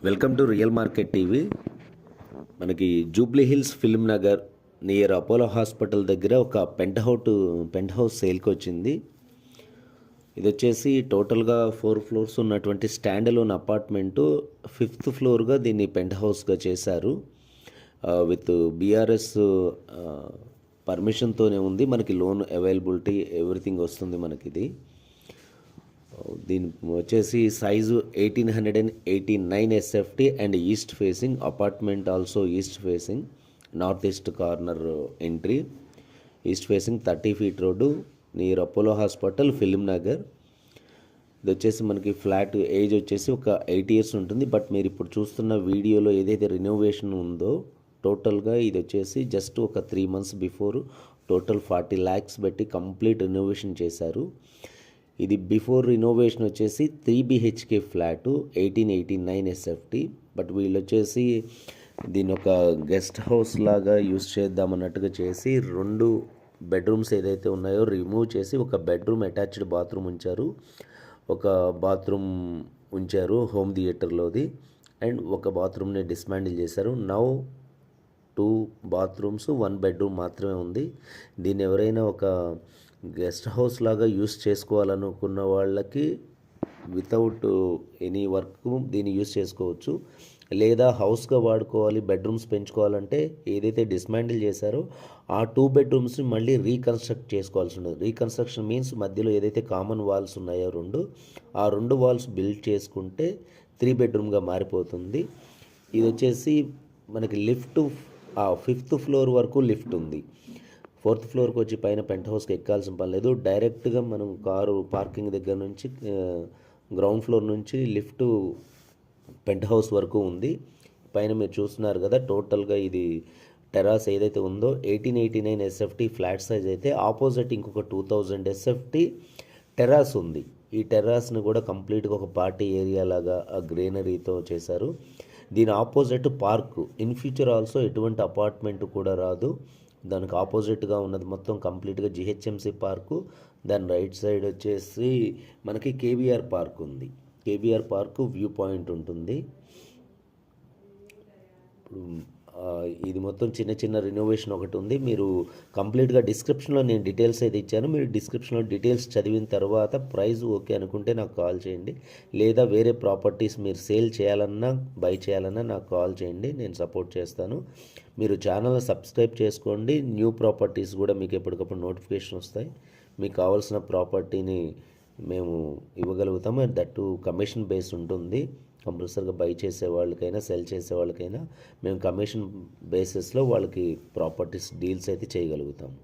Welcome to real market TV. మనకి Jubilee Hills Film Nagar near Apollo hospital దగ్గర ఒక పెంట్ హౌస్ సేల్కి వచ్చింది. ఇది వచ్చేసి టోటల్గా 4 ఫ్లోర్స్ ఉన్నటువంటి స్టాండ్ అలోన్ అపార్ట్మెంటు. 5th ఫ్లోర్గా దీన్ని పెంట్ హౌస్గా చేశారు. విత్ బీఆర్ఎస్ పర్మిషన్తోనే ఉంది. మనకి లోన్ అవైలబిలిటీ ఎవ్రీథింగ్ వస్తుంది మనకి. ఇది దీని వచ్చేసి size 1889 SFT and east facing apartment, also east facing, north east corner entry, east facing 30 feet road near Apollo hospital film Nagar. ఇది వచ్చేసి మనకి ఫ్లాట్ ఏజ్ వచ్చేసి ఒక 8 years ఉంటుంది. బట్ మీరు ఇప్పుడు చూస్తున్న వీడియోలో ఏదైతే రినోవేషన్ ఉందో టోటల్గా ఇది వచ్చేసి జస్ట్ ఒక 3 months బిఫోర్ టోటల్ 40 lakhs పెట్టి కంప్లీట్ రినోవేషన్ చేశారు. ఇది బిఫోర్ రినోవేషన్ వచ్చేసి 3 BHK ఫ్లాటు 1889 SFT. బట్ వీళ్ళు వచ్చేసి దీని ఒక గెస్ట్ హౌస్ లాగా యూస్ చేద్దామన్నట్టుగా చేసి 2 bedrooms ఏదైతే ఉన్నాయో రిమూవ్ చేసి ఒక బెడ్రూమ్ అటాచ్డ్ బాత్రూమ్ ఉంచారు, ఒక బాత్రూమ్ ఉంచారు హోమ్ థియేటర్లోది, అండ్ ఒక బాత్రూమ్ని డిస్మాండిల్ చేశారు. నౌ 2 bathrooms 1 bedroom మాత్రమే ఉంది. దీన్ని ఎవరైనా ఒక గెస్ట్ హౌస్ లాగా యూస్ చేసుకోవాలనుకున్న వాళ్ళకి వితౌట్ ఎనీ వర్క్ దీన్ని యూస్ చేసుకోవచ్చు. లేదా హౌస్గా వాడుకోవాలి, బెడ్రూమ్స్ పెంచుకోవాలంటే ఏదైతే డిస్మాండిల్ చేశారో ఆ 2 bedrooms మళ్ళీ రీకన్స్ట్రక్ట్ చేసుకోవాల్సి ఉంటుంది. రీకన్స్ట్రక్షన్ మీన్స్ మధ్యలో ఏదైతే కామన్ వాల్స్ ఉన్నాయో ఆ 2 walls బిల్డ్ చేసుకుంటే 3 bedroomగా మారిపోతుంది. ఇది వచ్చేసి మనకి లిఫ్ట్ 5th floor వరకు లిఫ్ట్ ఉంది. 4th floorకి వచ్చి పైన పెంట్ హౌస్కి ఎక్కాల్సిన పని లేదు. డైరెక్ట్గా మనం కారు పార్కింగ్ దగ్గర నుంచి గ్రౌండ్ ఫ్లోర్ నుంచి లిఫ్ట్ పెంట్ హౌస్ వరకు ఉంది. పైన మీరు చూస్తున్నారు కదా, టోటల్గా ఇది టెరాస్ ఏదైతే ఉందో 1889 SFT ఫ్లాట్ సైజ్ అయితే ఆపోజిట్ ఇంకొక 2000 SFT టెరాస్ ఉంది. ఈ టెరాస్ని కూడా కంప్లీట్గా ఒక పార్టీ ఏరియా లాగా ఆ గ్రీనరీతో చేశారు. దీని opposite park. In future also ఎటువంటి అపార్ట్మెంట్ కూడా రాదు. దానికి ఆపోజిట్గా ఉన్నది మొత్తం కంప్లీట్గా GHMC పార్కు. దాని రైట్ సైడ్ వచ్చేసి మనకి KBR పార్క్ ఉంది. KBR పార్కు వ్యూ పాయింట్ ఉంటుంది. ఇది మొత్తం చిన్న చిన్న రినోవేషన్ ఒకటి ఉంది. మీరు కంప్లీట్గా డిస్క్రిప్షన్లో నేను డీటెయిల్స్ అయితే ఇచ్చాను. మీరు డిస్క్రిప్షన్లో డీటెయిల్స్ చదివిన తర్వాత ప్రైస్ ఓకే అనుకుంటే నాకు కాల్ చేయండి. లేదా వేరే ప్రాపర్టీస్ మీరు సేల్ చేయాలన్నా బై చేయాలన్నా నాకు కాల్ చేయండి, నేను సపోర్ట్ చేస్తాను. మీరు ఛానల్ సబ్స్క్రైబ్ చేసుకోండి. న్యూ ప్రాపర్టీస్ కూడా మీకు ఎప్పటికప్పుడు నోటిఫికేషన్ వస్తాయి. మీకు కావాల్సిన ప్రాపర్టీని మేము ఇవ్వగలుగుతాము. దట్టు కమిషన్ బేస్ ఉంటుంది. కంపల్సరీగా బై చేసే వాళ్ళకైనా సెల్ చేసే వాళ్ళకైనా మేము కమిషన్ బేసిస్లో వాళ్ళకి ప్రాపర్టీస్ డీల్స్ అయితే చేయగలుగుతాము.